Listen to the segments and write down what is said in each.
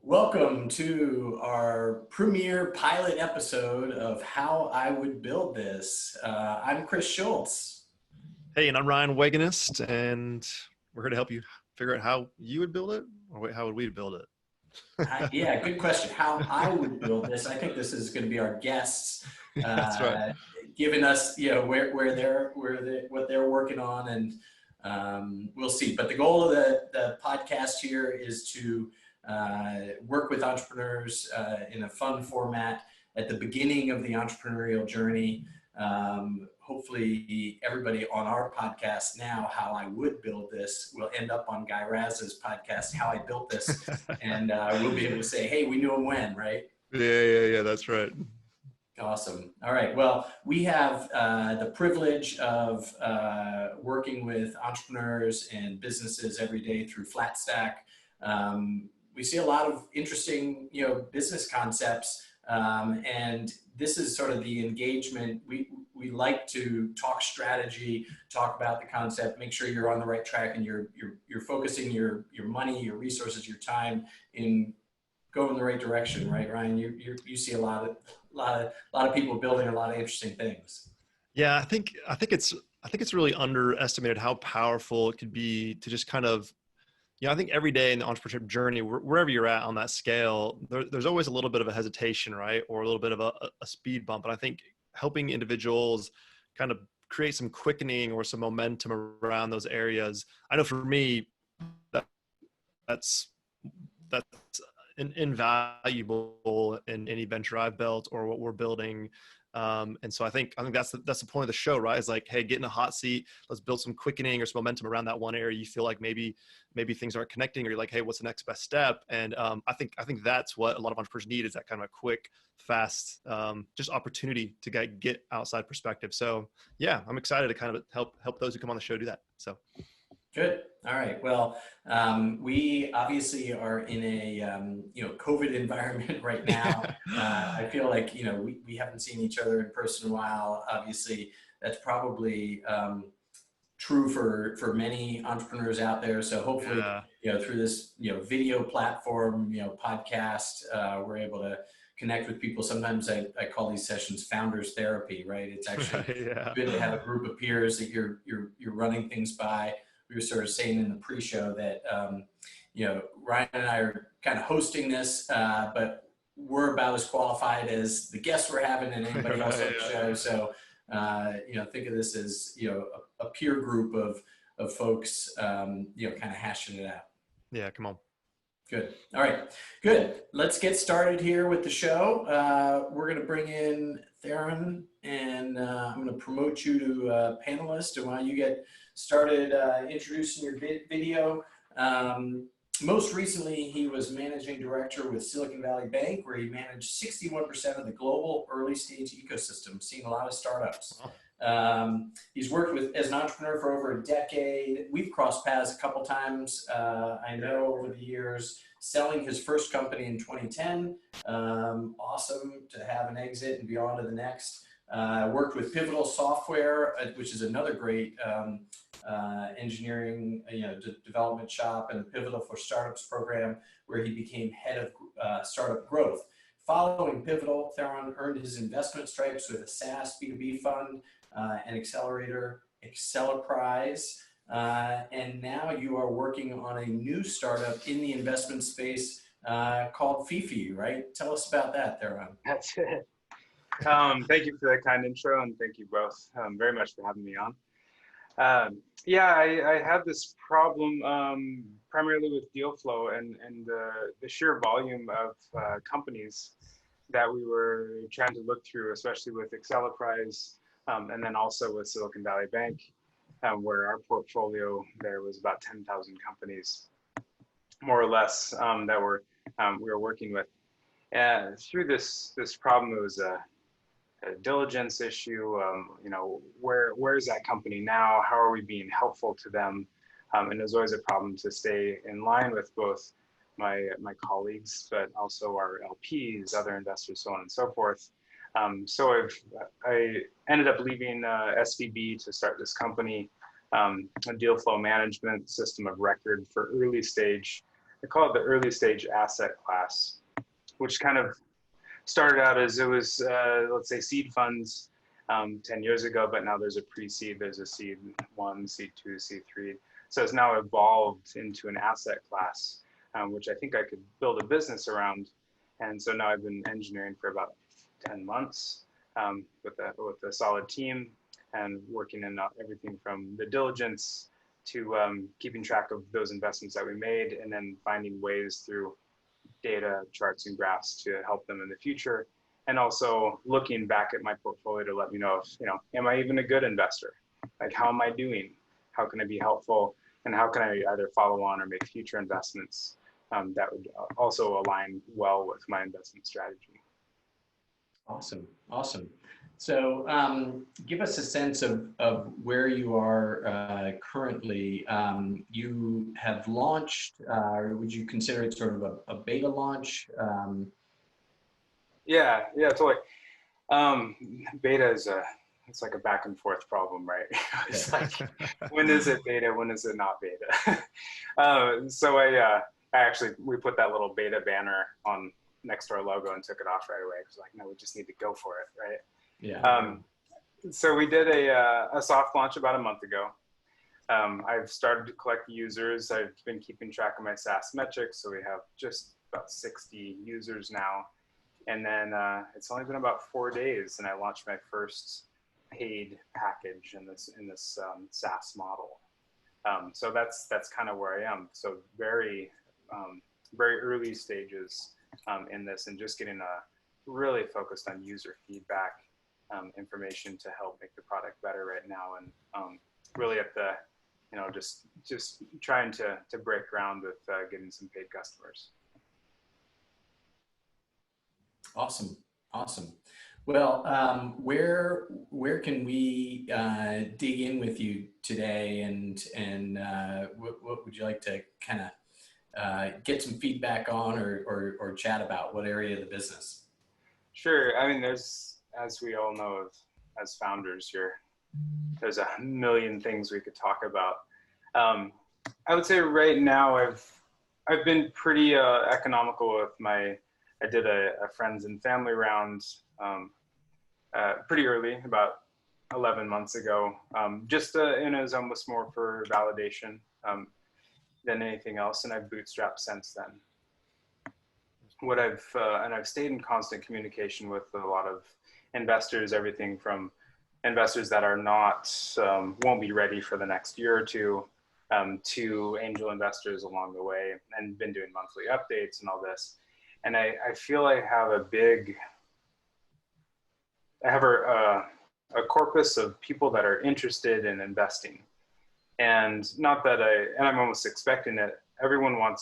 Welcome to our premiere pilot episode of How I Would Build This. I'm Chris Schultz. Hey, and I'm Ryan Wagonist, and we're here to help you figure out how you would build it, or wait, how would we build it? Yeah, good question. How I would build this. I think this is going to be our guests That's right. uh, giving us, what they're working on, and we'll see. But the goal of the podcast here is to work with entrepreneurs in a fun format at the beginning of the entrepreneurial journey. Hopefully everybody on our podcast now, How I Would Build This, will end up on Guy Raz's podcast, How I Built This. And we'll be able to say, hey, we knew him when, right? Yeah, that's right. Awesome. All right. Well, we have the privilege of working with entrepreneurs and businesses every day through FlatStack. We see a lot of interesting, business concepts, and this is sort of the engagement. We like to talk strategy, talk about the concept, make sure you're on the right track, and you're focusing your money, your resources, your time in going in the right direction, right, Ryan? You see a lot of people building a lot of interesting things. Yeah, I think it's really underestimated how powerful it could be to just kind of, I think every day in the entrepreneurship journey, wherever you're at on that scale, there's always a little bit of a hesitation, right? Or a little bit of a speed bump. And I think helping individuals kind of create some quickening or some momentum around those areas. I know for me, that's invaluable in any venture I've built or what we're building. And so I think that's the point of the show, right? Is like, hey, get in a hot seat. Let's build some quickening or some momentum around that one area. You feel like maybe things aren't connecting, or you're like, hey, what's the next best step? And I think that's what a lot of entrepreneurs need, is that kind of a quick, fast, just opportunity to get outside perspective. So yeah, I'm excited to kind of help those who come on the show do that. So. Good. All right. Well, we obviously are in a COVID environment right now. I feel like we haven't seen each other in person in a while. Obviously, that's probably true for many entrepreneurs out there. So hopefully, through this video platform, podcast, we're able to connect with people. Sometimes I call these sessions founders therapy. Right? It's actually good to have a group of peers that you're running things by. We were sort of saying in the pre-show that, Ryan and I are kind of hosting this, but we're about as qualified as the guests we're having and anybody else on the show. So, think of this as, a peer group of folks, kind of hashing it out. Yeah, come on. Good. All right, good. Let's get started here with the show. We're going to bring in Theron, and I'm going to promote you to panelist. And while you get started introducing your video, most recently he was managing director with Silicon Valley Bank, where he managed 61% of the global early stage ecosystem, seeing a lot of startups. He's worked as an entrepreneur for over a decade. We've crossed paths a couple times, I know, over the years, selling his first company in 2010. Awesome to have an exit and be on to the next. Worked with Pivotal Software, which is another great engineering development shop, and the Pivotal for Startups program, where he became head of startup growth. Following Pivotal, Theron earned his investment stripes with a SaaS B2B fund, an accelerator, Accelerprise, and now you are working on a new startup in the investment space called Fifi, right? Tell us about that, Theron. That's it. Thank you for that kind intro, and thank you both very much for having me on. I had this problem primarily with deal flow and the sheer volume of companies that we were trying to look through, especially with Accelerprise, and then also with Silicon Valley Bank, where our portfolio there was about 10,000 companies, more or less, that we were working with. And through this problem, it was a diligence issue. Where is that company now? How are we being helpful to them? And there's always a problem to stay in line with both my colleagues, but also our LPs, other investors, so on and so forth. So I ended up leaving SVB to start this company, a deal flow management system of record for early stage they call it the early stage asset class, which kind of started out as it was, let's say, seed funds 10 years ago, but now there's a pre-seed, there's a seed 1, seed 2, seed 3. So it's now evolved into an asset class, which I think I could build a business around. And so now I've been engineering for about 10 months with a solid team and working in everything from the diligence to keeping track of those investments that we made, and then finding ways through data, charts, and graphs to help them in the future. And also looking back at my portfolio to let me know if, am I even a good investor? Like, how am I doing? How can I be helpful? And how can I either follow on or make future investments that would also align well with my investment strategy? Awesome, awesome. So give us a sense of where you are currently. You have launched, or would you consider it sort of a beta launch? Yeah, totally. Beta is it's like a back and forth problem, right? It's like, when is it beta? When is it not beta? So we put that little beta banner on next to our logo and took it off right away. It was like, no, we just need to go for it, right? Yeah. So we did a soft launch about a month ago. I've started to collect users. I've been keeping track of my SaaS metrics. So we have just about 60 users now. And then it's only been about 4 days, and I launched my first paid package in this SaaS model. So that's kind of where I am. So very early stages in this, and just getting really focused on user feedback information to help make the product better right now, and really at the just trying to break ground with getting some paid customers. Awesome, awesome. Well, where can we dig in with you today, and what would you like to kind of get some feedback on, or chat about? What area of the business? Sure. I mean, as we all know, as founders, there's a million things we could talk about. I would say right now I've been pretty economical with I did a friends and family round pretty early, about 11 months ago. Just and it was almost more for validation than anything else, and I've bootstrapped since then. And I've stayed in constant communication with a lot of investors, everything from investors that are not won't be ready for the next year or two, to angel investors along the way, and been doing monthly updates and all this. And I feel I have a corpus of people that are interested in investing, and not that I'm almost expecting it. Everyone want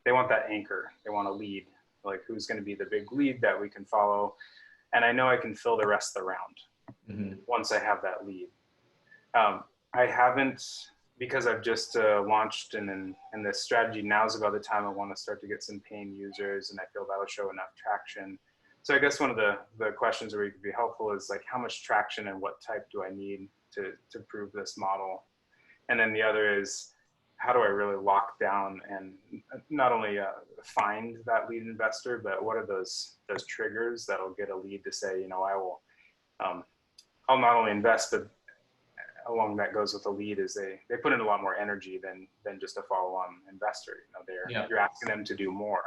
that anchor. They want a lead, like who's going to be the big lead that we can follow. And I know I can fill the rest of the round once I have that lead. I haven't, because I've just launched, and this strategy now is about the time I want to start to get some paying users, and I feel that'll show enough traction. So I guess one of the questions where you could be helpful is like, how much traction and what type do I need to prove this model? And then the other is, how do I really lock down and not only find that lead investor, but what are those triggers that'll get a lead to say, I'll not only invest, but along that goes with the lead is they put in a lot more energy than just a follow-on investor. You're asking them to do more.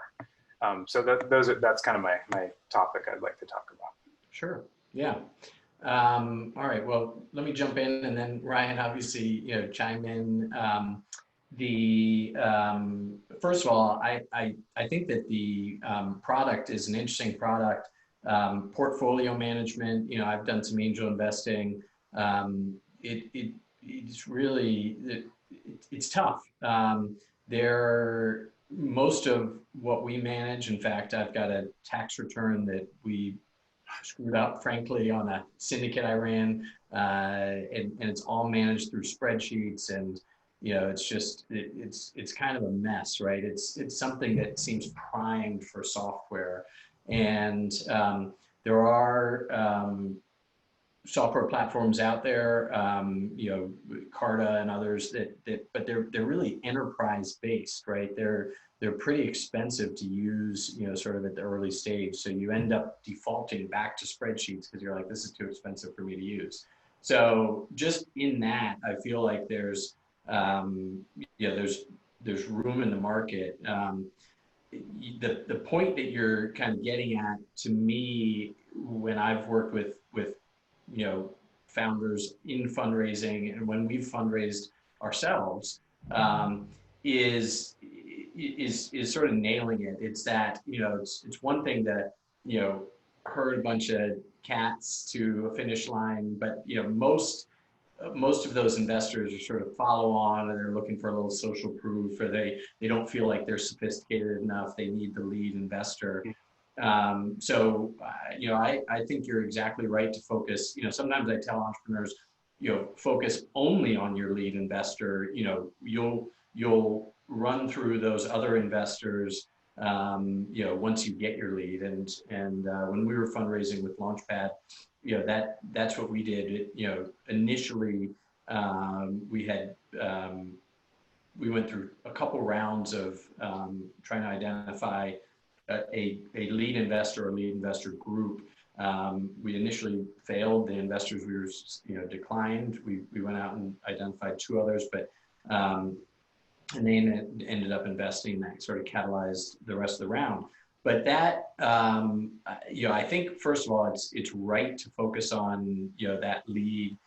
So that's kind of my topic I'd like to talk about. Sure. Yeah. All right. Well, let me jump in, and then Ryan, obviously, chime in. First of all, I think that the product is an interesting product. Portfolio management. I've done some angel investing. It's really it's tough. Most of what we manage, in fact, I've got a tax return that we screwed up, frankly, on a syndicate I ran, and it's all managed through spreadsheets, and it's kind of a mess, right? It's something that seems primed for software, and there are software platforms out there, Carta and others but they're really enterprise based, right? They're pretty expensive to use, sort of at the early stage. So you end up defaulting back to spreadsheets because you're like, this is too expensive for me to use. So just in that, I feel like there's room in the market. The point that you're kind of getting at, to me, when I've worked with founders in fundraising and when we've fundraised ourselves, is sort of nailing it. It's that it's one thing to herd a bunch of cats to a finish line, but most of those investors are sort of follow on, and they're looking for a little social proof, or they don't feel like they're sophisticated enough. They need the lead investor. I think you're exactly right to focus. Sometimes I tell entrepreneurs, focus only on your lead investor. You'll run through those other investors, once you get your lead. And when we were fundraising with Launchpad, that's what we did. Initially, we went through a couple rounds of trying to identify a lead investor or lead investor group. We initially failed. The investors we were declined. We went out and identified 2 others, but and they ended up investing. That sort of catalyzed the rest of the round. But that, I think, first of all, it's right to focus on, that lead.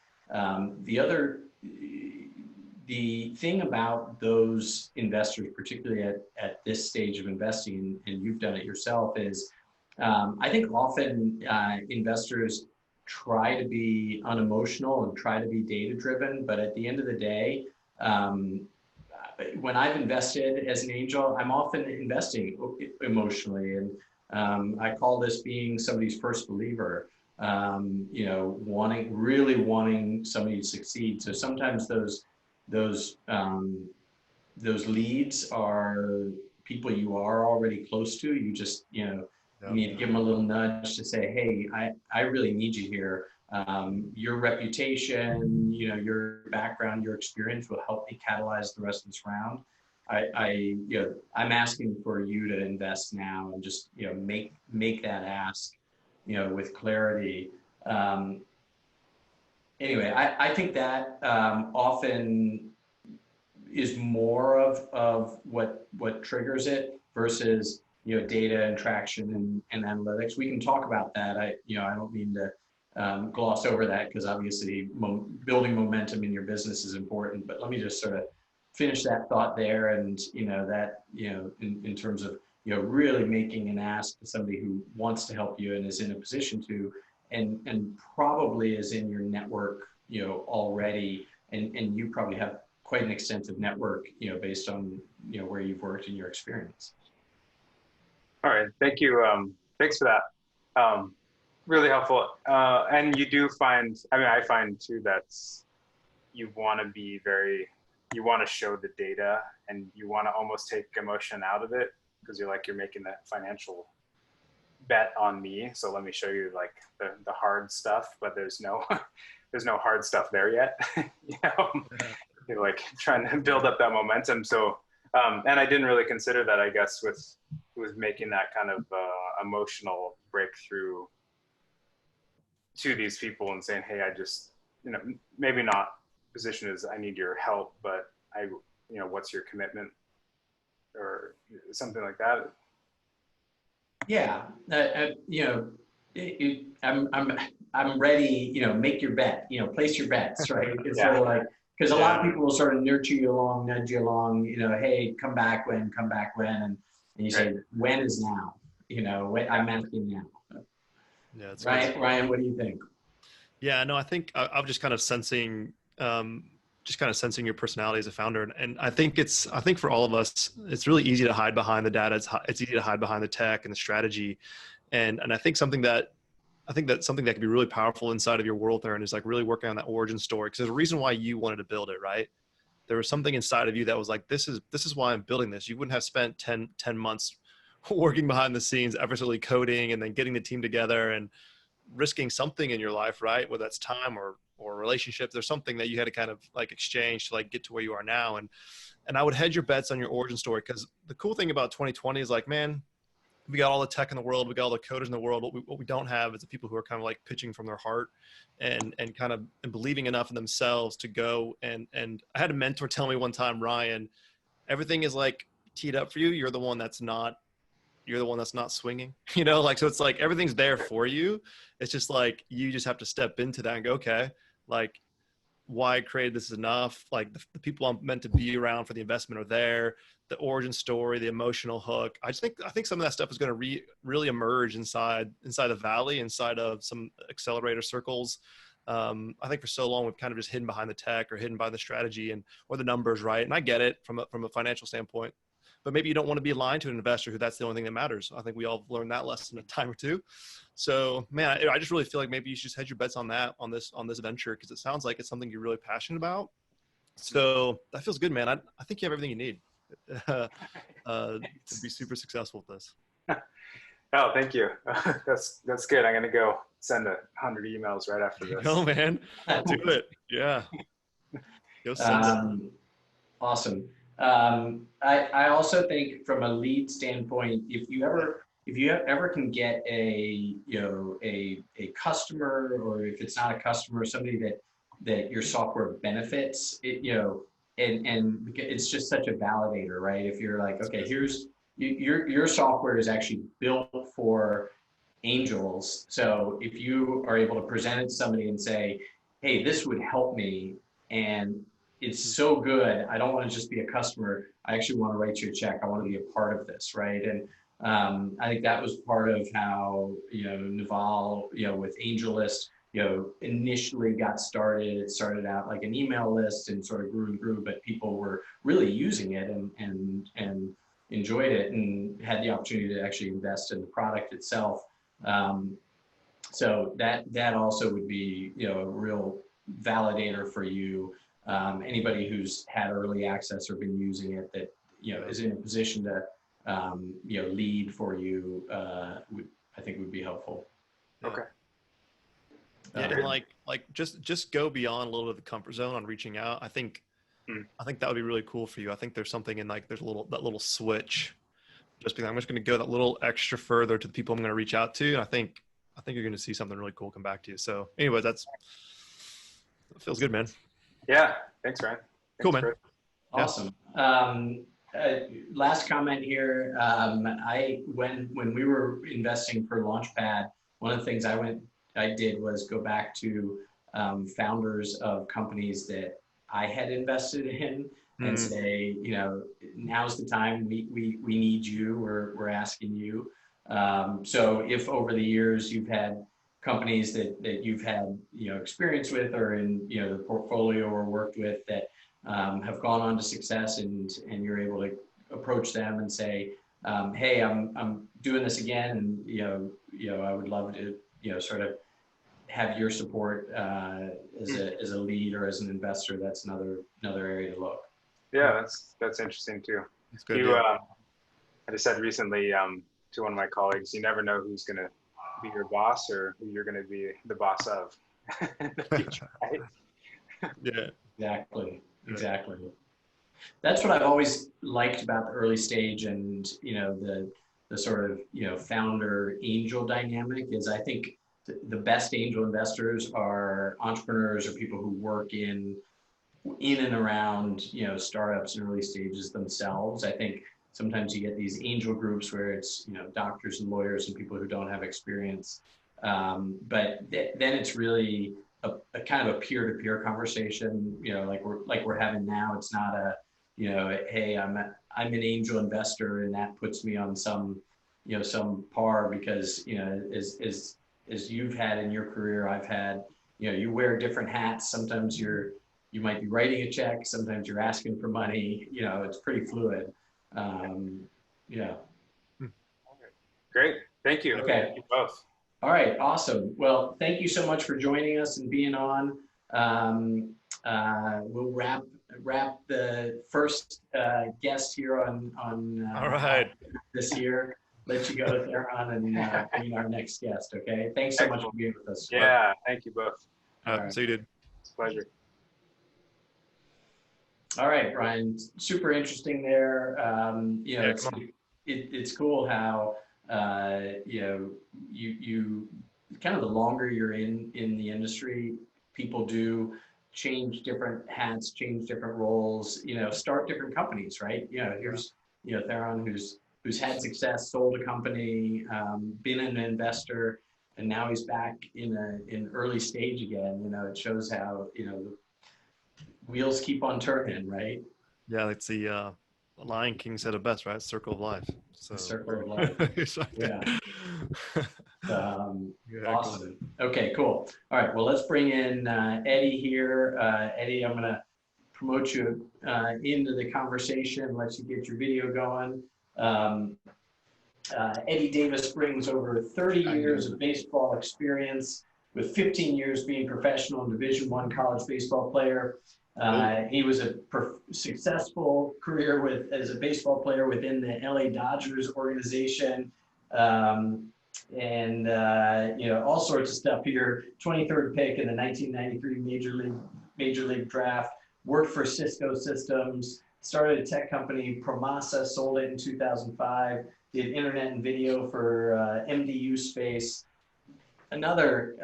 The thing about those investors, particularly at this stage of investing, and you've done it yourself, is I think often investors try to be unemotional and try to be data-driven, but at the end of the day, when I've invested as an angel, I'm often investing emotionally, and I call this being somebody's first believer. Really wanting somebody to succeed. So sometimes those leads are people you are already close to. You just you need to give them a little nudge to say, hey, I really need you here. Your reputation, your background, your experience will help me catalyze the rest of this round. I'm asking for you to invest now, and just make that ask with clarity. Anyway, I think that often is more of what triggers it versus data and traction and analytics. We can talk about that. I don't mean to gloss over that, because obviously building momentum in your business is important. But let me just sort of finish that thought there, and in terms of really making an ask to somebody who wants to help you and is in a position to, and probably is in your network already, and you probably have quite an extensive network based on where you've worked and your experience. All right, thank you. Thanks for that. Really helpful. And you do find, I find too, that you want to show the data, and you want to almost take emotion out of it, because you're making that financial bet on me. So let me show you the hard stuff, but there's no hard stuff there yet. You're like trying to build up that momentum. So, and I didn't really consider that, I guess, with making that kind of emotional breakthrough to these people and saying, hey, I just, maybe not position as I need your help, but what's your commitment, or something like that. Yeah, I'm ready. Make your bet. Place your bets. Right. It's sort of like, because a lot of people will sort of nudge you along, hey, come back when, and you say, when is now? I'm asking now. Yeah, it's Ryan, what do you think? Yeah, no, I think I'm just kind of sensing your personality as a founder, and I think for all of us, it's really easy to hide behind the data. It's easy to hide behind the tech and the strategy, and I think something that can be really powerful inside of your world, Theron, is really working on that origin story. Because there's a reason why you wanted to build it, right? There was something inside of you that was like, this is why I'm building this. You wouldn't have spent 10 months working behind the scenes, effortlessly coding, and then getting the team together, and risking something in your life, right? Whether that's time or relationships, there's something that you had to kind of like exchange to like get to where you are now. And I would hedge your bets on your origin story, because the cool thing about 2020 is like, man, we got all the tech in the world, we got all the coders in the world. What we don't have is the people who are kind of like pitching from their heart and kind of and believing enough in themselves to go. And I had a mentor tell me one time, Ryan, everything is like teed up for you. You're the one that's not swinging, you know, like, so it's like everything's there for you. It's just like, you just have to step into that and go, okay, like, why I created this is enough. Like the people I'm meant to be around for the investment are there. The origin story, the emotional hook. I think some of that stuff is going to really emerge inside the Valley, inside of some accelerator circles. I think for so long we've kind of just hidden behind the tech or hidden by the strategy or the numbers, right? And I get it from a financial standpoint, but maybe you don't want to be aligned to an investor who that's the only thing that matters. I think we all learned that lesson a time or two. So, man, I just really feel like maybe you should just hedge your bets on that, on this venture, because it sounds like it's something you're really passionate about. So that feels good, man. I think you have everything you need to be super successful with this. Oh, thank you. That's good. I'm gonna go send 100 emails right after this. Go, man. Do it. Yeah. Go send it. Awesome. I also think from a lead standpoint, if you ever can get a customer, or if it's not a customer, somebody that your software benefits, and it's just such a validator, right? If you're like, okay, your software is actually built for angels. So if you are able to present it to somebody and say, hey, this would help me, and it's so good, I don't want to just be a customer, I actually want to write you a check, I want to be a part of this, right? And I think that was part of how Naval, with AngelList, initially got started. It started out like an email list and sort of grew and grew, but people were really using it and enjoyed it and had the opportunity to actually invest in the product itself. So that also would be a real validator for you. Anybody who's had early access or been using it that is in a position to lead for you, I think would be helpful. Okay. Yeah, and like just go beyond a little bit of the comfort zone on reaching out. I think that would be really cool for you. I think there's something in like there's that little switch. Just because I'm just going to go that little extra further to the people I'm going to reach out to. And I think you're going to see something really cool come back to you. So anyways, that feels good, man. Yeah. Thanks, Ryan. Cool, man. Awesome. Last comment here. When we were investing for Launchpad, one of the things I did was go back to founders of companies that I had invested in and say, now's the time. We need you. We're asking you. So if over the years you've had companies that you've had experience with or in the portfolio or worked with that have gone on to success, and you're able to approach them and say, hey, I'm doing this again, and I would love to sort of have your support as a lead or as an investor. That's another area to look. Yeah, that's interesting too. That's good. I just said recently to one of my colleagues, you never know who's going to be your boss or who you're going to be the boss of in the future, right? Yeah. Exactly. That's what I've always liked about the early stage and the sort of founder angel dynamic is I think the best angel investors are entrepreneurs or people who work in and around startups and early stages themselves. I think sometimes you get these angel groups where it's doctors and lawyers and people who don't have experience, but then it's really a kind of a peer-to-peer conversation. Like we're having now. It's not a hey, I'm an angel investor and that puts me on some par because as you've had in your career, I've had you wear different hats. Sometimes you might be writing a check. Sometimes you're asking for money. It's pretty fluid. Yeah. Great. Thank you. Okay. Thank you both. All right. Awesome. Well, thank you so much for joining us and being on. We'll wrap the first guest here on All right. this year. let you go, Theron, and bring our next guest. Okay. Thanks so much for being with us. Yeah, thank you both. All right. So you did. It's a pleasure. All right, Brian. Super interesting there. You know, Yeah, it's cool how you know you kind of the longer you're in the industry, people do change different hats, change different roles. You know, start different companies, right? You know, here's Theron, who's had success, sold a company, been an investor, and now he's back in an early stage again. You know, it shows how the wheels keep on turning, right? Yeah, it's the Lion King said it best, right? Circle of life. So The circle of life. Yeah. Yeah, Awesome. Okay, cool. All right. Well, let's bring in Eddie here. Eddie, I'm going to promote you into the conversation, let you get your video going. Eddie Davis brings over 30 years of baseball experience, with 15 years being professional and Division I college baseball player. He was a successful career as a baseball player within the LA Dodgers organization, and all sorts of stuff here. 23rd pick in the 1993 Major League Draft. Worked for Cisco Systems. Started a tech company, Promasa, sold it in 2005. Did internet and video for MDU space. Another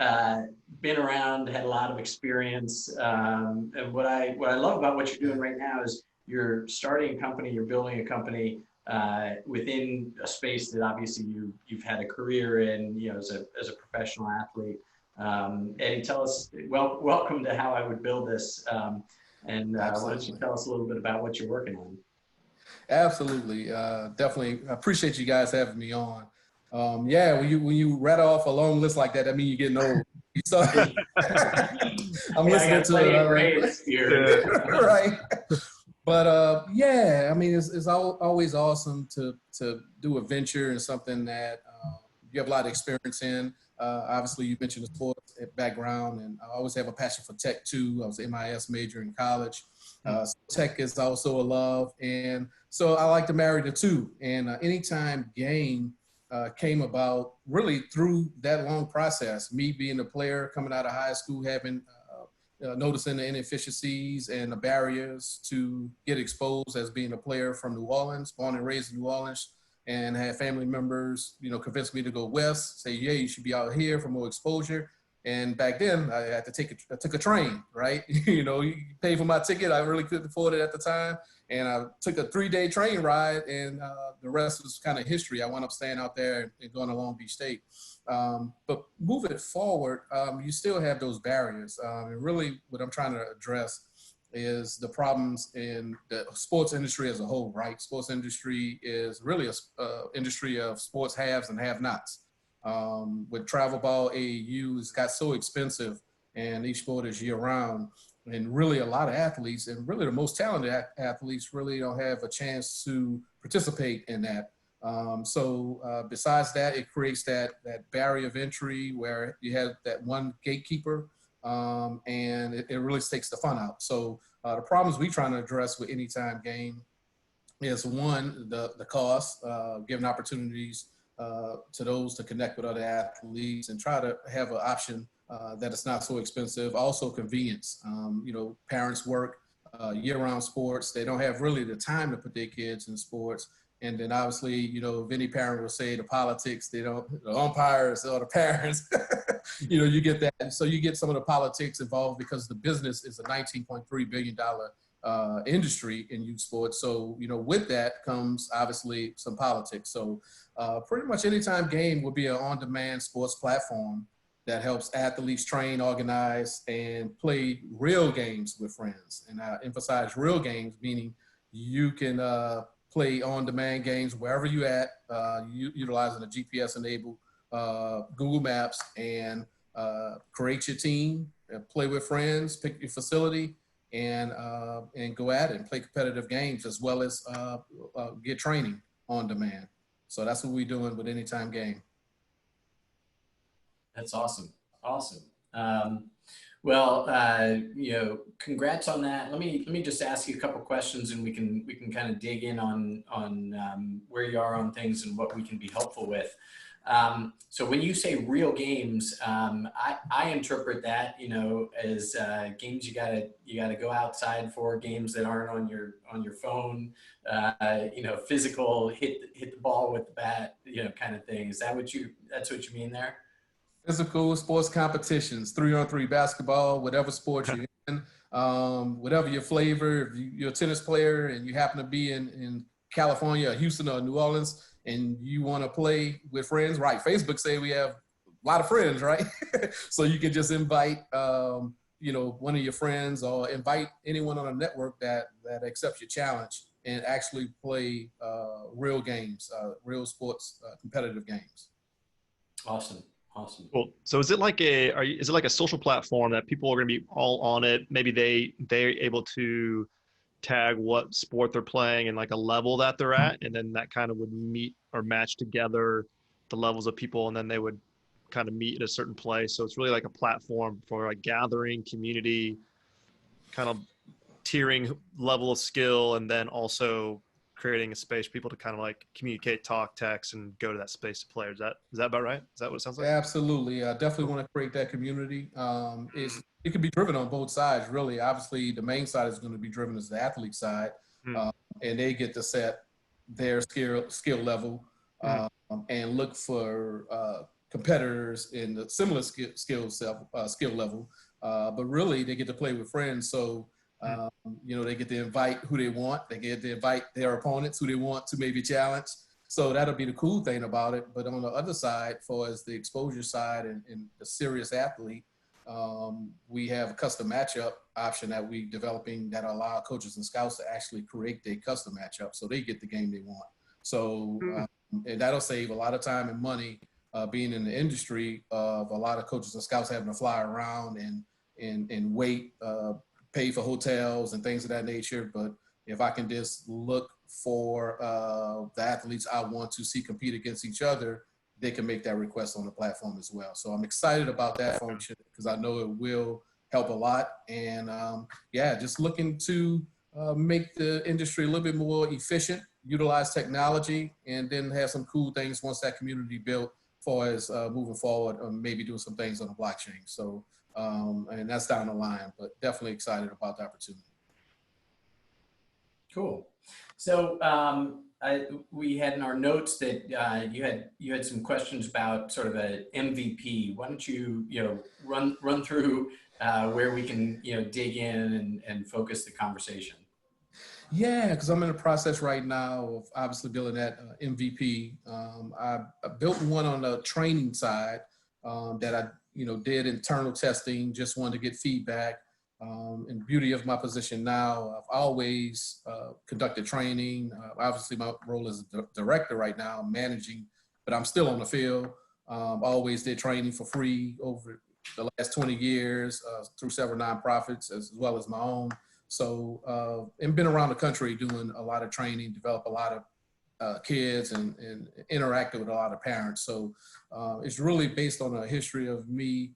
been around, had a lot of experience, and what I love about what you're doing right now is you're starting a company, you're building a company within a space that obviously you've had a career in, as a professional athlete. Eddie, tell us, welcome to How I Would Build This, and why don't you tell us a little bit about what you're working on? Absolutely, definitely appreciate you guys having me on. Yeah, when you rattle off a long list like that, I mean you're getting old. So I'm listening to it. Here. Right. But yeah, I mean it's always awesome to do a venture and something that you have a lot of experience in. Obviously, you mentioned the sports background, and I always have a passion for tech too. I was an MIS major in college. So tech is also a love, and so I like to marry the two. And Anytime Game came about really through that long process. Me being a player coming out of high school, having noticing the inefficiencies and the barriers to get exposed as being a player from New Orleans, born and raised in New Orleans, and had family members, convince me to go west, say, yeah, you should be out here for more exposure. And back then I had to I took a train, right? You pay for my ticket. I really couldn't afford it at the time. And I took a 3-day train ride, and the rest was kind of history. I wound up staying out there and going to Long Beach State. But moving forward, you still have those barriers. And really what I'm trying to address is the problems in the sports industry as a whole, right? Sports industry is really a industry of sports haves and have-nots. With travel ball, AAU, it's got so expensive, and each sport is year-round. And really a lot of athletes, and really the most talented athletes, really don't have a chance to participate in that. Besides that, it creates that barrier of entry where you have that one gatekeeper, and it really takes the fun out. So the problems we're trying to address with Anytime Game is, one, the cost, giving opportunities to those to connect with other athletes and try to have an option that it's not so expensive. Also convenience. Parents work year-round sports. They don't have really the time to put their kids in sports. And then obviously, if any parent will say the politics, the umpires or the parents, you get that. So you get some of the politics involved because the business is a $19.3 billion industry in youth sports. So, with that comes obviously some politics. So pretty much Anytime Game will be an on-demand sports platform that helps athletes train, organize, and play real games with friends. And I emphasize real games, meaning you can play on-demand games wherever you're at, utilizing a GPS-enabled Google Maps, and create your team, play with friends, pick your facility, and go at it and play competitive games, as well as get training on demand. So that's what we're doing with Anytime Game. That's awesome. Awesome. Well, congrats on that. Let me just ask you a couple questions, and we can kind of dig in on where you are on things and what we can be helpful with. So when you say real games, I interpret that, as games you gotta go outside for, games that aren't on your phone, physical, hit the ball with the bat, kind of thing. Is that's what you mean there? Physical sports competitions, 3-on-3 basketball, whatever sport you're in, whatever your flavor. If you're a tennis player and you happen to be in California or Houston or New Orleans and you want to play with friends, right? Facebook say we have a lot of friends, right? So you can just invite, one of your friends or invite anyone on a network that accepts your challenge and actually play real games, real sports, competitive games. Awesome. Awesome. Cool. So is it like is it like a social platform that people are going to be all on it? Maybe they're able to tag what sport they're playing and like a level that they're at, and then that kind of would meet or match together the levels of people, and then they would kind of meet in a certain place. So it's really like a platform for a gathering community, kind of tiering level of skill, and then also creating a space for people to kind of like communicate, talk, text, and go to that space to play. Is that about right? Is that what it sounds like? Absolutely. I definitely want to create that community. It can be driven on both sides, really. Obviously, the main side is going to be driven as the athlete side, and they get to set their skill level and look for competitors in the similar skill level. But really, they get to play with friends. So they get to invite who they want. They get to invite their opponents who they want to maybe challenge. So that'll be the cool thing about it. But on the other side, for as the exposure side and the serious athlete, we have a custom matchup option that we're developing that allow coaches and scouts to actually create their custom matchup so they get the game they want. So and that'll save a lot of time and money being in the industry of a lot of coaches and scouts having to fly around and wait, pay for hotels and things of that nature. But if I can just look for the athletes I want to see compete against each other, they can make that request on the platform as well. So I'm excited about that function because I know it will help a lot. And just looking to make the industry a little bit more efficient, utilize technology, and then have some cool things once that community built for as moving forward, maybe doing some things on the blockchain. So, and that's down the line, but definitely excited about the opportunity. Cool. So we had in our notes that you had some questions about sort of a MVP. Why don't you run through where we can dig in and focus the conversation? Yeah, because I'm in the process right now of obviously building that MVP. I built one on the training side that I did internal testing, just wanted to get feedback. And the beauty of my position now, I've always conducted training. Obviously, my role as a director right now, I'm managing, but I'm still on the field. Always did training for free over the last 20 years through several nonprofits as well as my own. So, and been around the country doing a lot of training, develop a lot of kids and interacted with a lot of parents. So it's really based on a history of me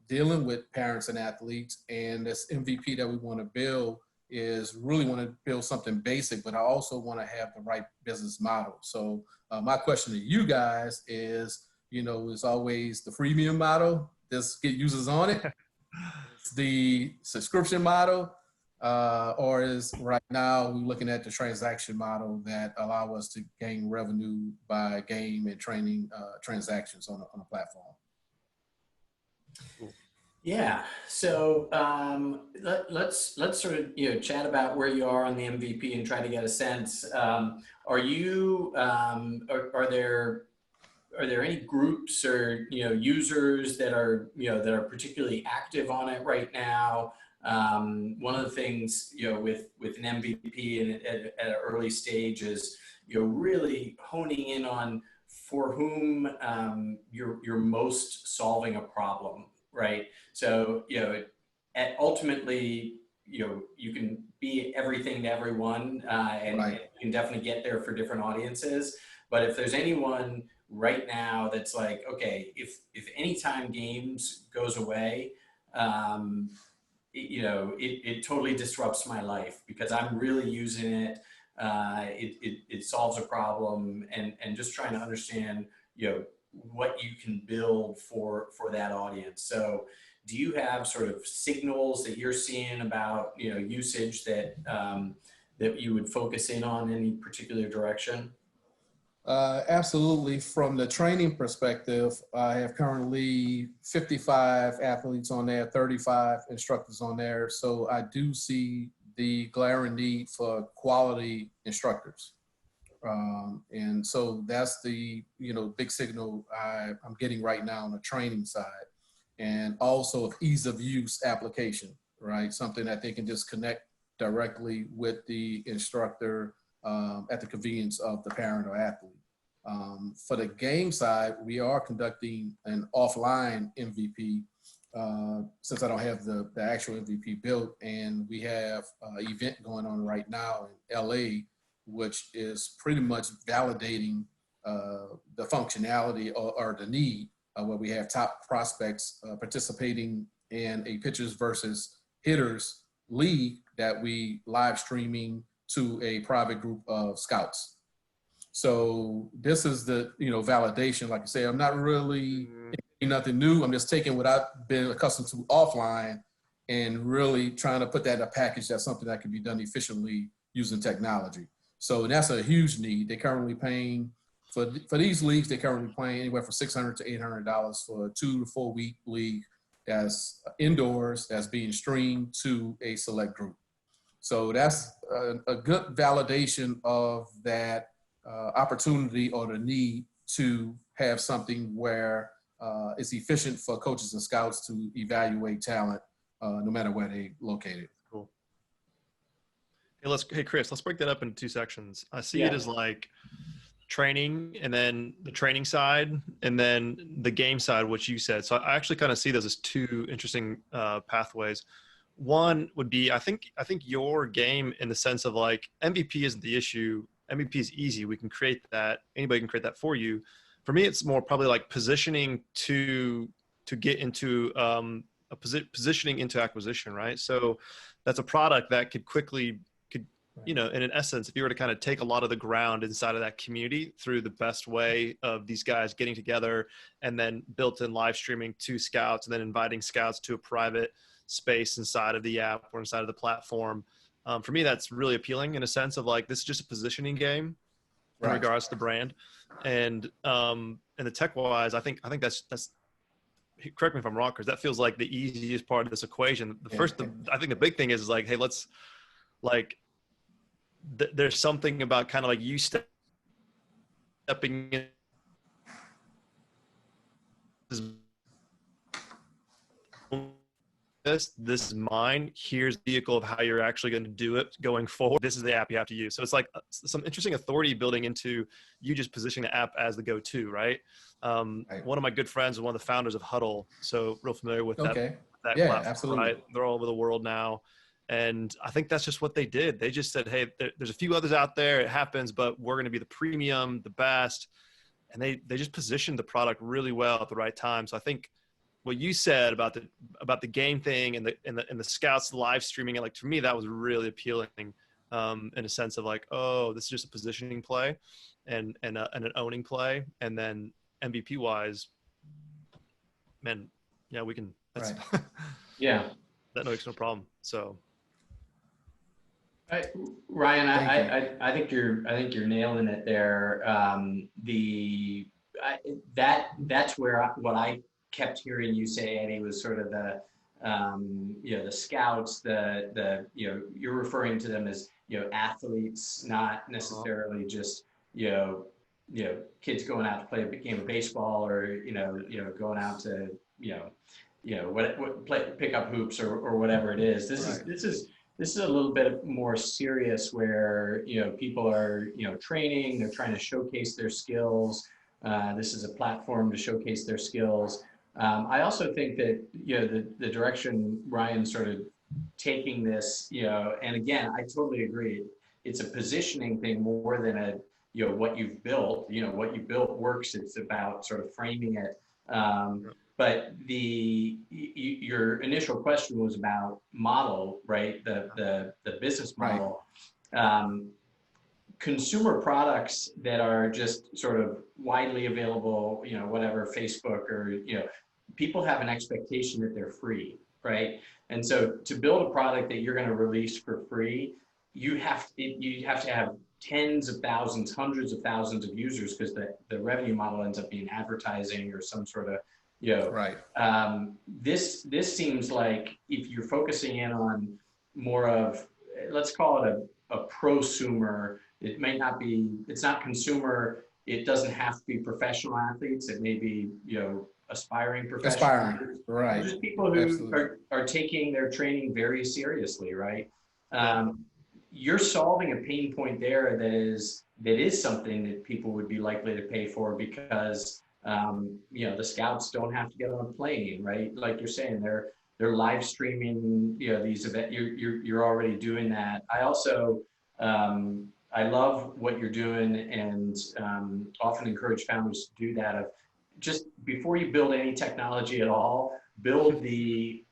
dealing with parents and athletes, and this MVP that we want to build is really want to build something basic, but I also want to have the right business model. So my question to you guys is, is always the freemium model, just get users on it, the subscription model, or is right now we're looking at the transaction model that allow us to gain revenue by game and training transactions on a platform. Yeah. So let's sort of chat about where you are on the MVP and try to get a sense. Are you are there any groups or users that are that are particularly active on it right now? One of the things with an MVP and at an early stage is really honing in on for whom you're most solving a problem, right? So ultimately you can be everything to everyone, and Right. you can definitely get there for different audiences. But if there's anyone right now that's like, okay, if anytime games goes away, it totally disrupts my life because I'm really using it. It solves a problem, and just trying to understand, what you can build for that audience. So do you have sort of signals that you're seeing about, usage that, that you would focus in on any particular direction? Absolutely. From the training perspective, I have currently 55 athletes on there, 35 instructors on there. So I do see the glaring need for quality instructors. And so that's the, big signal I'm getting right now on the training side. And also of ease of use application, right? Something that they can just connect directly with the instructor at the convenience of the parent or athlete. For the game side, we are conducting an offline MVP since I don't have the actual MVP built, and we have an event going on right now in LA, which is pretty much validating the functionality or the need, where we have top prospects participating in a pitchers versus hitters league that we live streaming to a private group of scouts. So this is the, validation. Like I say, I'm not really nothing new. I'm just taking what I've been accustomed to offline and really trying to put that in a package that's something that can be done efficiently using technology. So that's a huge need. They're currently paying for these leagues. They're currently paying anywhere from $600 to $800 for a 2 to 4 week league that's indoors, that's being streamed to a select group. So that's a good validation of that opportunity or the need to have something where it's efficient for coaches and scouts to evaluate talent no matter where they located. Cool. Hey, Chris, let's break that up into 2 sections. I see Yeah. it as like training, and then the training side, and then the game side, which you said. So I actually kind of see those as 2 interesting pathways. One would be, I think your game, in the sense of like, MVP isn't the issue. MVP is easy. We can create that. Anybody can create that for you. For me, it's more probably like positioning to get into positioning into acquisition, right? So that's a product that could quickly, in an essence, if you were to kind of take a lot of the ground inside of that community through the best way of these guys getting together, and then built in live streaming to scouts, and then inviting scouts to a private space inside of the app or inside of the platform. For me, that's really appealing, in a sense of like, this is just a positioning game in regards to the brand. And the tech wise, I think that's, correct me if I'm wrong, because that feels like the easiest part of this equation. I think the big thing is like, hey, let's like, there's something about kind of like you stepping in. This is mine. Here's the vehicle of how you're actually going to do it going forward. This is the app you have to use. So it's like some interesting authority building into you just positioning the app as the go-to, right? One of my good friends is one of the founders of Huddle. So real familiar with that platform, absolutely. right? They're all over the world now. And I think that's just what they did. They just said, hey, there's a few others out there. It happens, but we're going to be the premium, the best. And they just positioned the product really well at the right time. So I think what you said about the game thing and the scouts live streaming it, like, to me, that was really appealing in a sense of like, oh, this is just a positioning play and an owning play. And then MVP wise, man, yeah, we can, that's, Yeah, that makes no problem. So Ryan, I think you're nailing it there. That's where what I kept hearing you say, Eddie, was sort of the the scouts, you're referring to them as athletes, not necessarily just kids going out to play a game of baseball, or going out to pick up hoops or whatever it is. This is a little bit more serious, where people are training, they're trying to showcase their skills. This is a platform to showcase their skills. I also think that the direction Ryan's sort of taking this, and again, I totally agree. It's a positioning thing more than a what you've built. What you built works. It's about sort of framing it. but your initial question was about model, right? The business model. Right. Consumer products that are just sort of widely available, whatever, Facebook or, people have an expectation that they're free, right? And so to build a product that you're going to release for free, you have to have tens of thousands, hundreds of thousands of users, because the revenue model ends up being advertising or some sort of, right. This seems like if you're focusing in on more of, let's call it a prosumer. It may not be, it's not consumer. It doesn't have to be professional athletes. It may be, aspiring professionals. Aspiring, right. Just people who are taking their training very seriously, right? You're solving a pain point there that is something that people would be likely to pay for, because the scouts don't have to get on a plane, right? Like you're saying, they're live streaming, these events. You're already doing that. I also I love what you're doing, and often encourage founders to do that. Of just before you build any technology at all, build the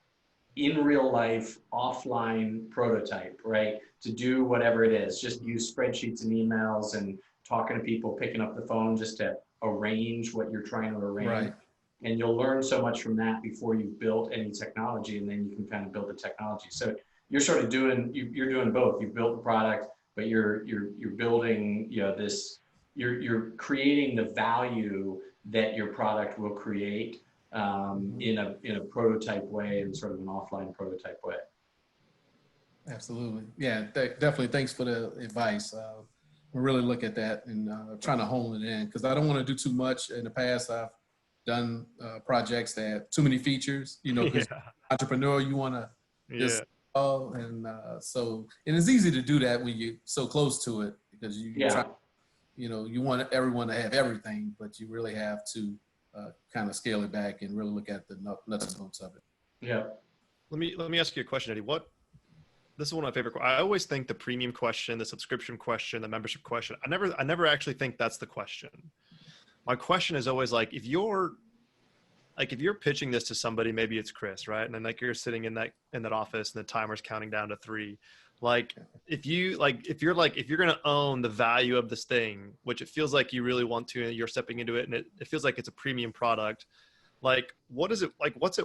in real life offline prototype, right? To do whatever it is, just use spreadsheets and emails and talking to people, picking up the phone just to arrange what you're trying to arrange. Right. And you'll learn so much from that before you've built any technology, and then you can kind of build the technology. So you're sort of doing, you're doing both. You've built the product, but you're building, you're creating the value that your product will create in a prototype way, and sort of an offline prototype way. Absolutely. Yeah, definitely. Thanks for the advice. We really look at that and trying to hone it in, because I don't want to do too much. In the past, I've done projects that have too many features, because entrepreneur, you want to just, and it's easy to do that when you're so close to it, because you try, you want everyone to have everything, but you really have to kind of scale it back and really look at the nuts and bolts of it. Yeah. Let me ask you a question, Eddie. This is one of my favorite. I always think the premium question, the subscription question, the membership question, I never actually think that's the question. My question is always like, if you're pitching this to somebody, maybe it's Chris, right? And then like you're sitting in that office and the timer's counting down to 3. Like if you're going to own the value of this thing, which it feels like you really want to, and you're stepping into it, and it feels like it's a premium product. Like, what's it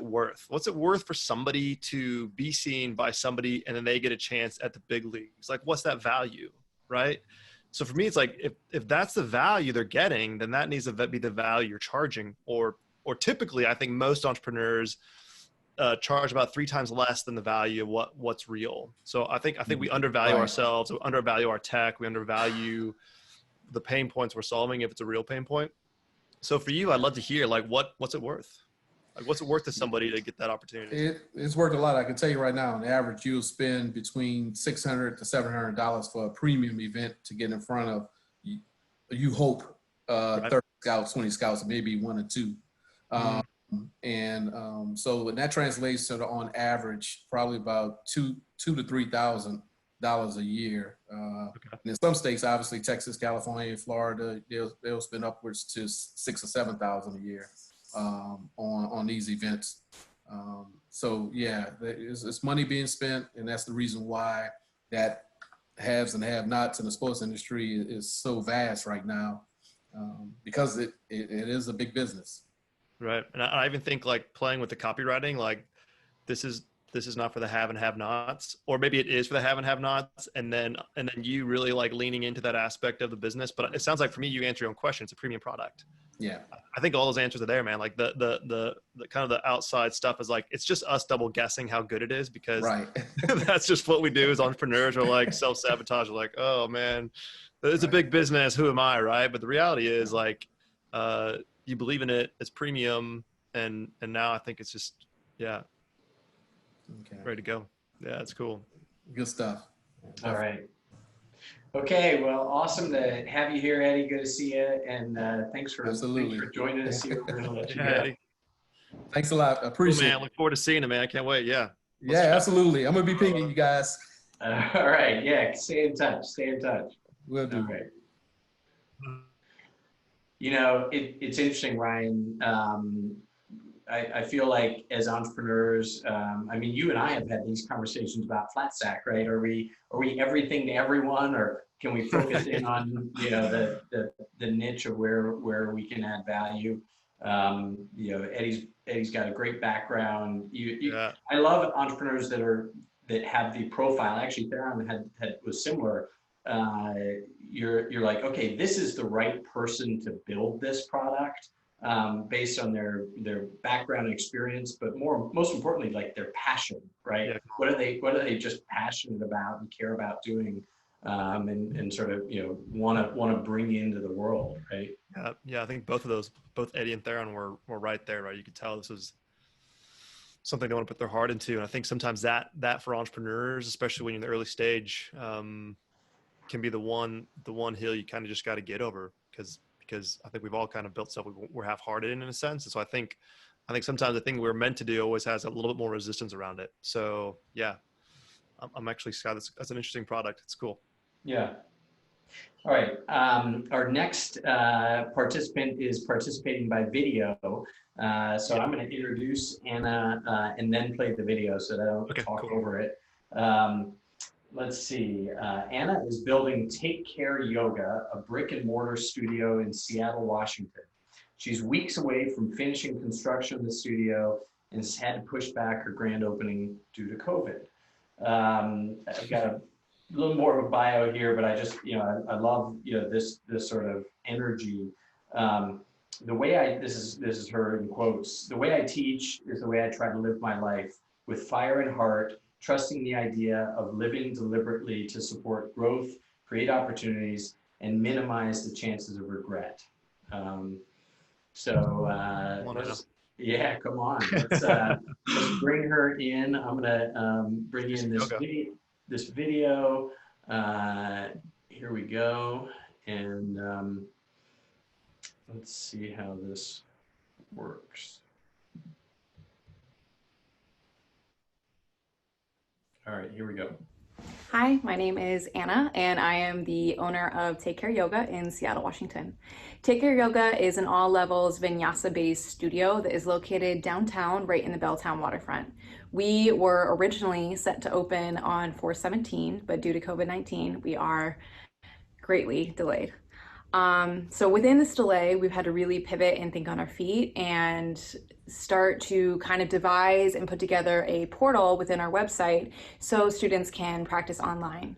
worth? What's it worth for somebody to be seen by somebody and then they get a chance at the big leagues? Like, what's that value, right? So for me, it's like, if that's the value they're getting, then that needs to be the value you're charging. Or typically, I think most entrepreneurs charge about 3 times less than the value of what's real. So I think we undervalue ourselves, we undervalue our tech, we undervalue the pain points we're solving if it's a real pain point. So for you, I'd love to hear, like, what's it worth? Like, what's it worth to somebody to get that opportunity? It's worth a lot. I can tell you right now, on average, you'll spend between $600 to $700 for a premium event to get in front of, you hope, 30 scouts, 20 scouts, maybe 1 or 2. So when that translates to, on average, probably about $2,000 to $3,000 a year. And in some states, obviously Texas, California, Florida, they'll spend upwards to $6,000 or $7,000 a year on these events. So yeah, it's money being spent, and that's the reason why that haves and have-nots in the sports industry is so vast right now, because it is a big business. Right, and I even think, like, playing with the copywriting, like this is not for the have and have-nots, or maybe it is for the have and have-nots, and then you really like leaning into that aspect of the business. But it sounds like, for me, you answer your own question. It's a premium product. Yeah, I think all those answers are there, man. Like the kind of the outside stuff is like, it's just us double guessing how good it is, because that's just what we do as entrepreneurs. We're like self-sabotage. We're like, oh man, it's a big business. Who am I, right? But the reality is, like, you believe in it. It's premium, and now I think it's just ready to go. Yeah, it's cool. Good stuff. All right. Okay, well, awesome to have you here, Eddie. Good to see you, and thanks for joining us here. We're gonna let you go. Eddie. Thanks a lot. Appreciate it. Man, look forward to seeing it, man. I can't wait. Yeah. Yeah, absolutely. I'm gonna be pinging you guys. All right. Yeah. Stay in touch. Will do. All right. You know, it's interesting, Ryan. I feel like as entrepreneurs, I mean, you and I have had these conversations about flat stack, right? Are we everything to everyone, or can we focus in on, you know, the niche of where we can add value? You know, Eddie's got a great background. Yeah. I love entrepreneurs that have the profile. Actually, Theron was similar. You're like, okay, this is the right person to build this product, based on their background and experience, but most importantly, like their passion, right? Yeah. What are they just passionate about and care about doing, and sort of, you know, want to bring into the world, right? Yeah. I think both Eddie and Theron were right there, right? You could tell this was something they want to put their heart into. And I think sometimes that for entrepreneurs, especially when you're in the early stage, can be the one hill you kind of just got to get over, because I think we've all kind of built stuff we're half-hearted in a sense. And so I think sometimes the thing we're meant to do always has a little bit more resistance around it. So yeah, I'm actually, Scott, that's an interesting product. It's cool. Yeah. All right. Our next participant is participating by video. So I'm going to introduce Anna, and then play the video so that I don't talk over it. Let's see. Anna is building Take Care Yoga, a brick and mortar studio in Seattle, Washington. She's weeks away from finishing construction of the studio and has had to push back her grand opening due to COVID. I've got a little more of a bio here, but I just, you know, I love, you know, this sort of energy. The way this is her in quotes, the way I teach is the way I try to live my life, with fire and heart, trusting the idea of living deliberately to support growth, create opportunities, and minimize the chances of regret. Yeah, come on. Let's bring her in. I'm gonna bring in this video. Here we go. And let's see how this works. All right, here we go. Hi, my name is Anna, and I am the owner of Take Care Yoga in Seattle, Washington. Take Care Yoga is an all-levels vinyasa-based studio that is located downtown, right in the Belltown waterfront. We were originally set to open on 4/17, but due to COVID-19, we are greatly delayed. So within this delay, we've had to really pivot and think on our feet and start to kind of devise and put together a portal within our website so students can practice online.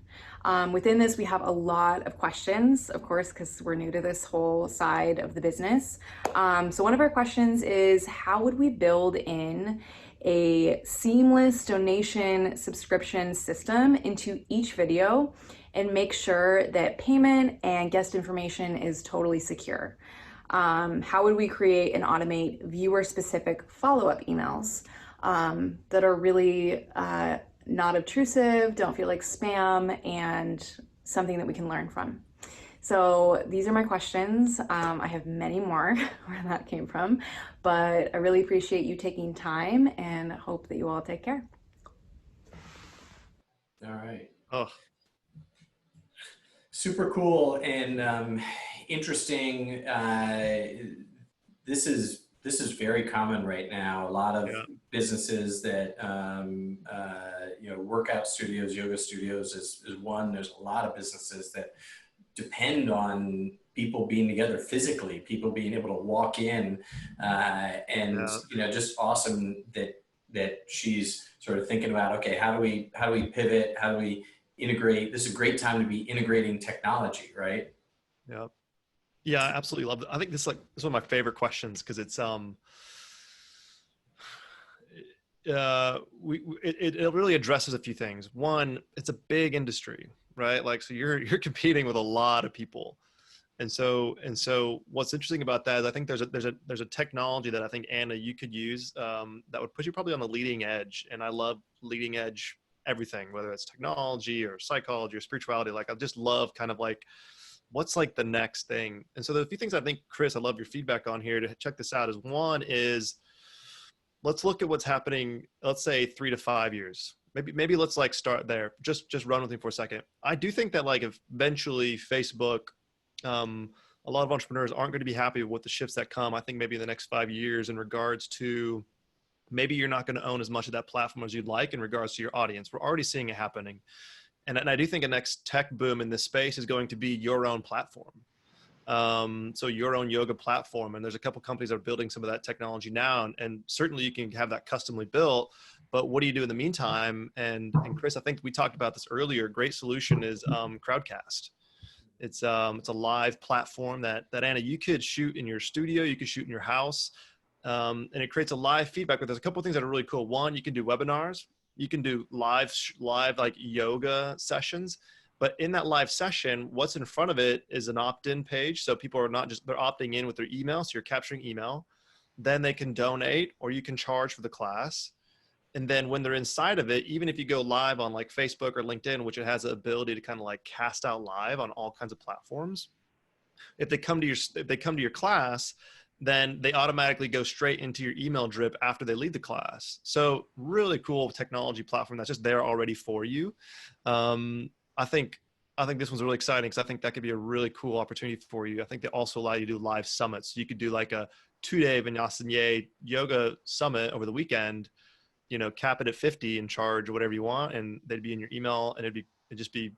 Within this, we have a lot of questions, of course, because we're new to this whole side of the business. So one of our questions is, how would we build in a seamless donation subscription system into each video and make sure that payment and guest information is totally secure? How would we create and automate viewer-specific follow-up emails that are really not obtrusive, don't feel like spam, and something that we can learn from? So these are my questions. I have many more where that came from, but I really appreciate you taking time and hope that you all take care. All right. Oh, super cool and interesting. This is very common right now. A lot of businesses that you know, workout studios, yoga studios is one. There's a lot of businesses that depend on people being together physically, people being able to walk in, and you know, just awesome that she's sort of thinking about, okay, how do we pivot? How do we integrate? This is a great time to be integrating technology, right? Yeah, I absolutely love it. I think this is one of my favorite questions, because it's it really addresses a few things. One, it's a big industry, right? Like, so you're competing with a lot of people. And so what's interesting about that is I think there's a technology that I think, Anna, you could use that would put you probably on the leading edge. And I love leading edge everything, whether it's technology or psychology or spirituality. Like, I just love kind of like, what's like the next thing? And so there's a few things I think, Chris, I love your feedback on here to check this out. Is one is, let's look at what's happening, let's say 3 to 5 years. Maybe let's like start there. Just run with me for a second. I do think that like eventually Facebook, a lot of entrepreneurs aren't going to be happy with the shifts that come, I think maybe in the next 5 years, in regards to maybe you're not going to own as much of that platform as you'd like in regards to your audience. We're already seeing it happening. And I do think the next tech boom in this space is going to be your own platform. So your own yoga platform. And there's a couple companies that are building some of that technology now. And certainly you can have that customly built, but what do you do in the meantime? And Chris, I think we talked about this earlier. A great solution is Crowdcast. It's a live platform that Anna, you could shoot in your studio, you could shoot in your house. And it creates a live feedback. But there's a couple of things that are really cool. One, you can do webinars, you can do live like yoga sessions. But in that live session, what's in front of it is an opt-in page. So people are not just, they're opting in with their email. So you're capturing email. Then they can donate, or you can charge for the class. And then when they're inside of it, even if you go live on like Facebook or LinkedIn, which it has the ability to kind of like cast out live on all kinds of platforms, if they come to your class, then they automatically go straight into your email drip after they leave the class. So really cool technology platform that's just there already for you. I think this one's really exciting because I think that could be a really cool opportunity for you. I think they also allow you to do live summits. You could do like a 2-day Vinyasa yoga summit over the weekend, you know, cap it at 50 and charge whatever you want. And they'd be in your email, and it'd just be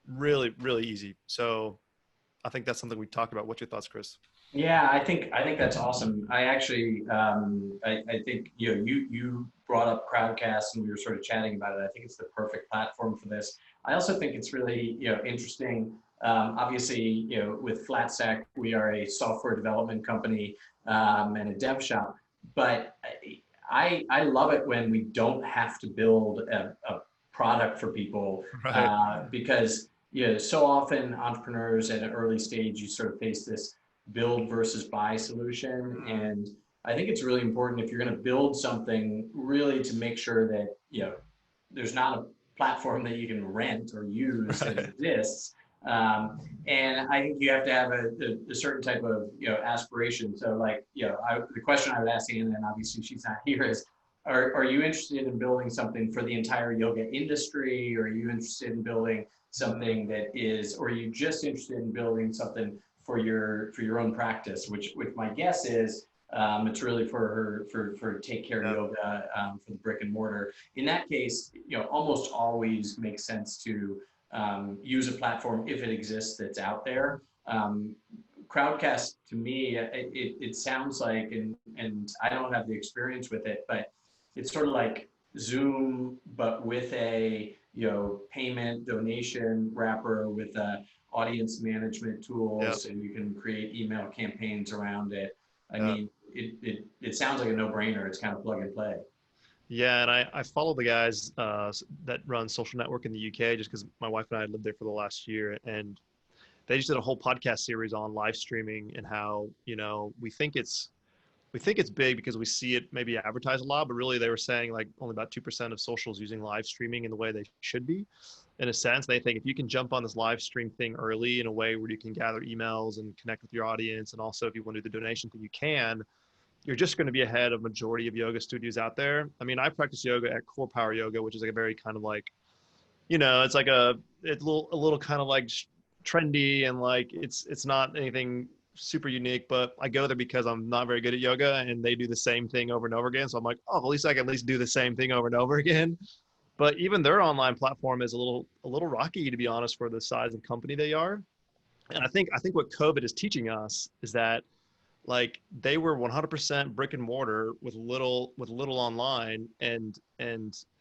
really, really easy. So I think that's something we talked about. What's your thoughts, Chris? Yeah, I think that's awesome. I actually, I think you brought up Crowdcast, and we were sort of chatting about it. I think it's the perfect platform for this. I also think it's really interesting. Obviously, with FlatStack, we are a software development company and a dev shop, but I love it when we don't have to build a product for people, Right. because so often entrepreneurs at an early stage, you sort of face this build versus buy solution. And I think it's really important, if you're going to build something, really to make sure that there's not a platform that you can rent or use that Right. exists. And I think you have to have a certain type of aspiration. So like the question I would ask Anna, and obviously she's not here, is are you interested in building something for the entire yoga industry, or are you interested in building something that is, or are you just interested in building something for your own practice, which my guess is it's really for Take Care Yoga, for the brick and mortar. In that case, almost always makes sense to use a platform if it exists that's out there. Crowdcast, to me, it sounds like, and I don't have the experience with it, but it's sort of like Zoom, but with a payment donation wrapper with a audience management tools, Yep. so you can create email campaigns around it. I Yep. mean, it sounds like a no-brainer. It's kind of plug and play. Yeah, and I follow the guys that run Social Network in the UK, just because my wife and I lived there for the last year, and they just did a whole podcast series on live streaming and how we think it's big because we see it maybe advertised a lot, but really they were saying like only about 2% of socials using live streaming in the way they should be. In a sense, they think if you can jump on this live stream thing early in a way where you can gather emails and connect with your audience, and also if you want to do the donation thing, you're just going to be ahead of majority of yoga studios out there. I mean, I practice yoga at Core Power Yoga, which is like a very kind of like, it's like a little kind of like trendy, and like it's not anything super unique, but I go there because I'm not very good at yoga, and they do the same thing over and over again. So I'm like, oh, at least I can at least do the same thing over and over again. But even their online platform is a little rocky, to be honest, for the size of company they are. And I think what COVID is teaching us is that like they were 100% brick and mortar with little online, and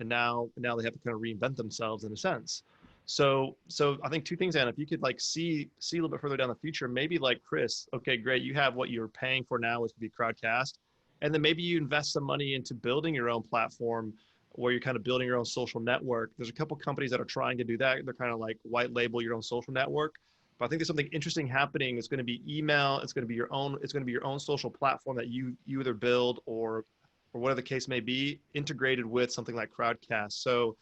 now they have to kind of reinvent themselves in a sense. So I think two things, Anna, if you could like see a little bit further down the future, maybe like Chris, okay, great, you have what you're paying for now, which would be Crowdcast, and then maybe you invest some money into building your own platform where you're kind of building your own social network. There's a couple companies that are trying to do that. They're kind of like white label your own social network. But I think there's something interesting happening. It's going to be email. It's going to be your own social platform that you either build or whatever the case may be, integrated with something like Crowdcast. So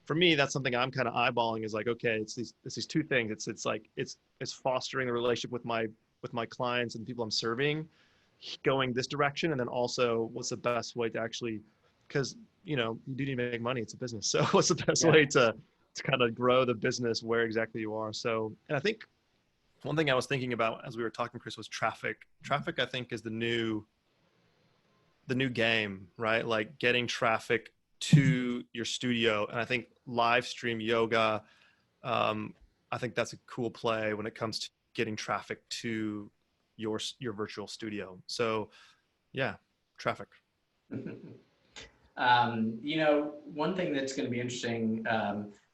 for me, that's something I'm kind of eyeballing, is like, okay, it's these two things. It's fostering a relationship with my clients and people I'm serving, going this direction, and then also what's the best way to actually, because you do need to make money. It's a business. So what's the best way to kind of grow the business where exactly you are? So, and I think one thing I was thinking about as we were talking, Chris, was traffic. Traffic, I think, is the new game, right? Like getting traffic to your studio. And I think live stream yoga, I think that's a cool play when it comes to getting traffic to your virtual studio. So yeah, traffic. You know, one thing that's going to be interesting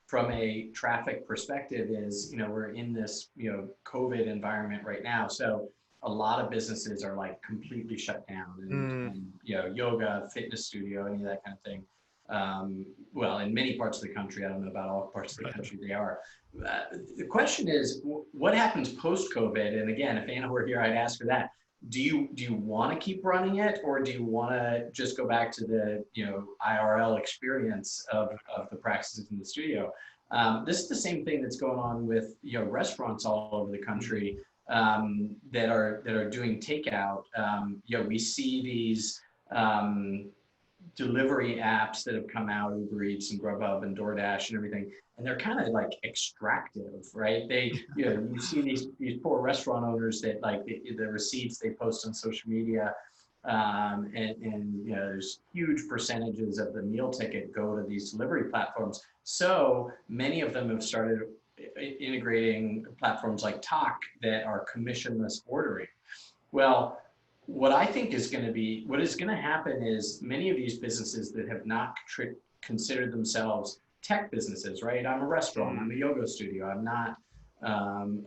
from a traffic perspective is, you know, we're in this, you know, COVID environment right now. So a lot of businesses are like completely shut down and you know, yoga, fitness studio, any of that kind of thing. Well, in many parts of the country, I don't know about all parts of the country they are. The question is, what happens post-COVID? And again, if Anna were here, I'd ask her that. Do you want to keep running it, or do you want to just go back to the, you know, IRL experience of the practices in the studio? This is the same thing that's going on with, you know, restaurants all over the country that are doing takeout. You know, we see these delivery apps that have come out, Uber Eats and Grubhub and DoorDash and everything, and they're kind of like extractive, right? They, you know, you see these poor restaurant owners that like the receipts they post on social media, and you know, there's huge percentages of the meal ticket go to these delivery platforms. So many of them have started integrating platforms like Tock that are commissionless ordering. Well, what I think is going to be, what is going to happen is many of these businesses that have not considered themselves tech businesses, right? I'm a restaurant, I'm a yoga studio, I'm not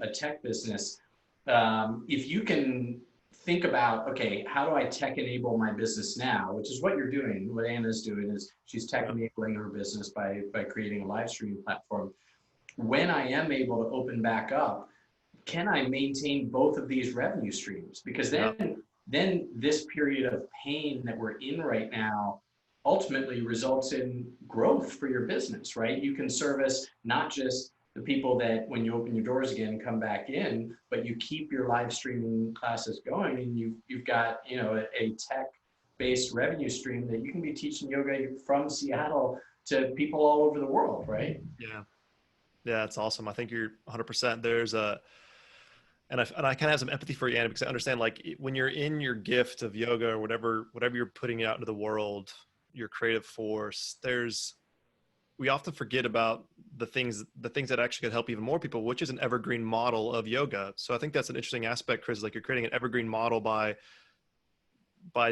a tech business. If you can think about, okay, how do I tech enable my business now, which is what you're doing, what Anna's doing is she's tech enabling her business by creating a live streaming platform. When I am able to open back up, can I maintain both of these revenue streams? Because then this period of pain that we're in right now ultimately results in growth for your business, right? You can service not just the people that when you open your doors again come back in, but you keep your live streaming classes going, and you've got, you know, a tech-based revenue stream that you can be teaching yoga from Seattle to people all over the world, right? Yeah, it's awesome. I think you're 100%. There's a and I kind of have some empathy for you, Anna, because I understand, like, when you're in your gift of yoga or whatever you're putting out into the world, your creative force, we often forget about the things that actually could help even more people, which is an evergreen model of yoga. So I think that's an interesting aspect, Chris, like you're creating an evergreen model by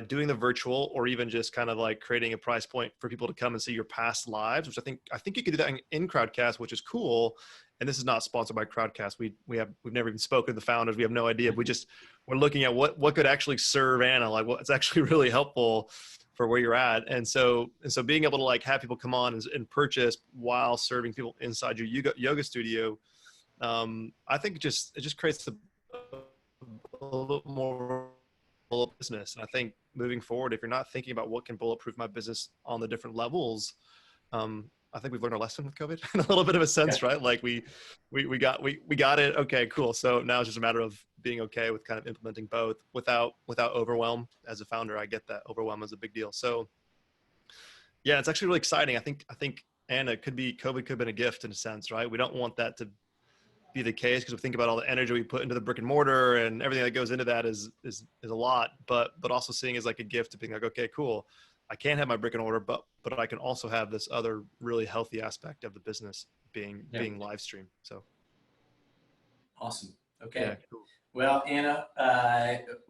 doing the virtual, or even just kind of like creating a price point for people to come and see your past lives, which I think you could do that in Crowdcast, which is cool. And this is not sponsored by Crowdcast. We've never even spoken to the founders. We have no idea. We're looking at what could actually serve Anna, like what's actually really helpful for where you're at. And so being able to like have people come on and purchase while serving people inside your yoga studio, I think it just creates a little bit more business. And I think moving forward, if you're not thinking about what can bulletproof my business on the different levels, I think we've learned our lesson with COVID in a little bit of a sense, right? Like we got it. Okay, cool. So now it's just a matter of being okay with kind of implementing both without overwhelm. As a founder, I get that overwhelm is a big deal. So yeah, it's actually really exciting. I think Anna, COVID could have been a gift in a sense, right? We don't want that to be the case, because we think about all the energy we put into the brick and mortar and everything that goes into that is a lot, but also seeing as like a gift to being like, okay, cool. I can't have my brick and mortar, but I can also have this other really healthy aspect of the business being live stream. So awesome. Okay. Yeah, cool. Well, Anna,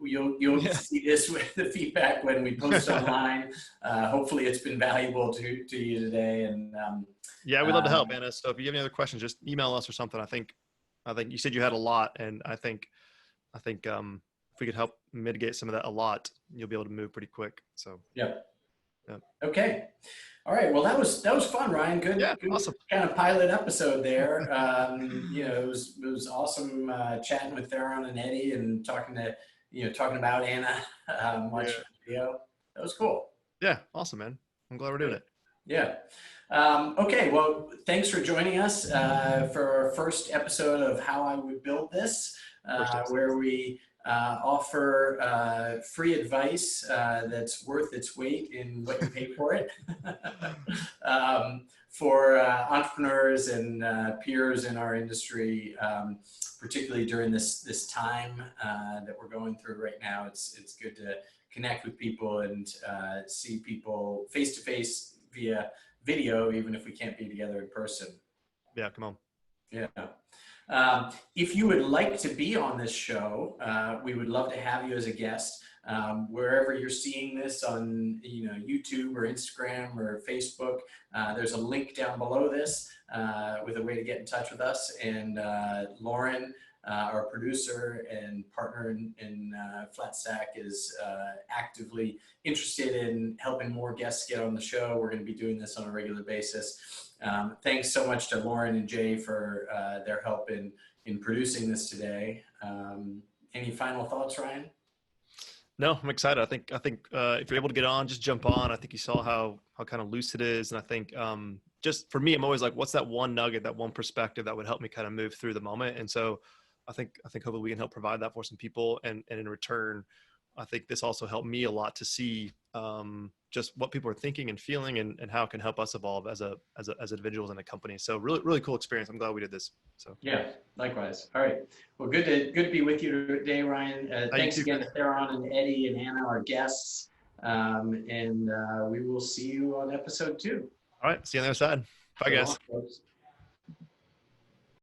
you'll see this with the feedback when we post online. Hopefully it's been valuable to you today. And yeah, we'd love to help, Anna. So if you have any other questions, just email us or something. I think you said you had a lot, and I think if we could help mitigate some of that a lot, you'll be able to move pretty quick. So yeah. Okay. All right. Well, that was fun, Ryan. Good awesome. Kind of pilot episode there. You know, it was awesome chatting with Theron and Eddie and talking about Anna watching the video. That was cool. Yeah. Awesome, man. I'm glad we're doing it. Yeah. Okay. Well, thanks for joining us for our first episode of How I Would Build This, where we offer free advice that's worth its weight in what you pay for it. for entrepreneurs and peers in our industry, particularly during this time that we're going through right now. It's good to connect with people and see people face to face via video, even if we can't be together in person. Yeah, come on. Yeah. If you would like to be on this show, we would love to have you as a guest. Wherever you're seeing this on YouTube or Instagram or Facebook, there's a link down below this with a way to get in touch with us. And Lauren, our producer and partner in Flat Stack, is actively interested in helping more guests get on the show. We're going to be doing this on a regular basis. Thanks so much to Lauren and Jay for their help in producing this today. Any final thoughts, Ryan? No, I'm excited. I think if you're able to get on, just jump on. I think you saw how kind of loose it is, and I think just for me, I'm always like, what's that one nugget, that one perspective that would help me kind of move through the moment? And so I think hopefully we can help provide that for some people, and in return, I think this also helped me a lot to see just what people are thinking and feeling, and how it can help us evolve as individuals in a company. So really cool experience. I'm glad we did this. So yeah, likewise. All right. Well, good to be with you today, Ryan. Thanks again to Theron and Eddie and Anna, our guests. And we will see you on episode 2. All right. See you on the other side. Bye, guys. Folks.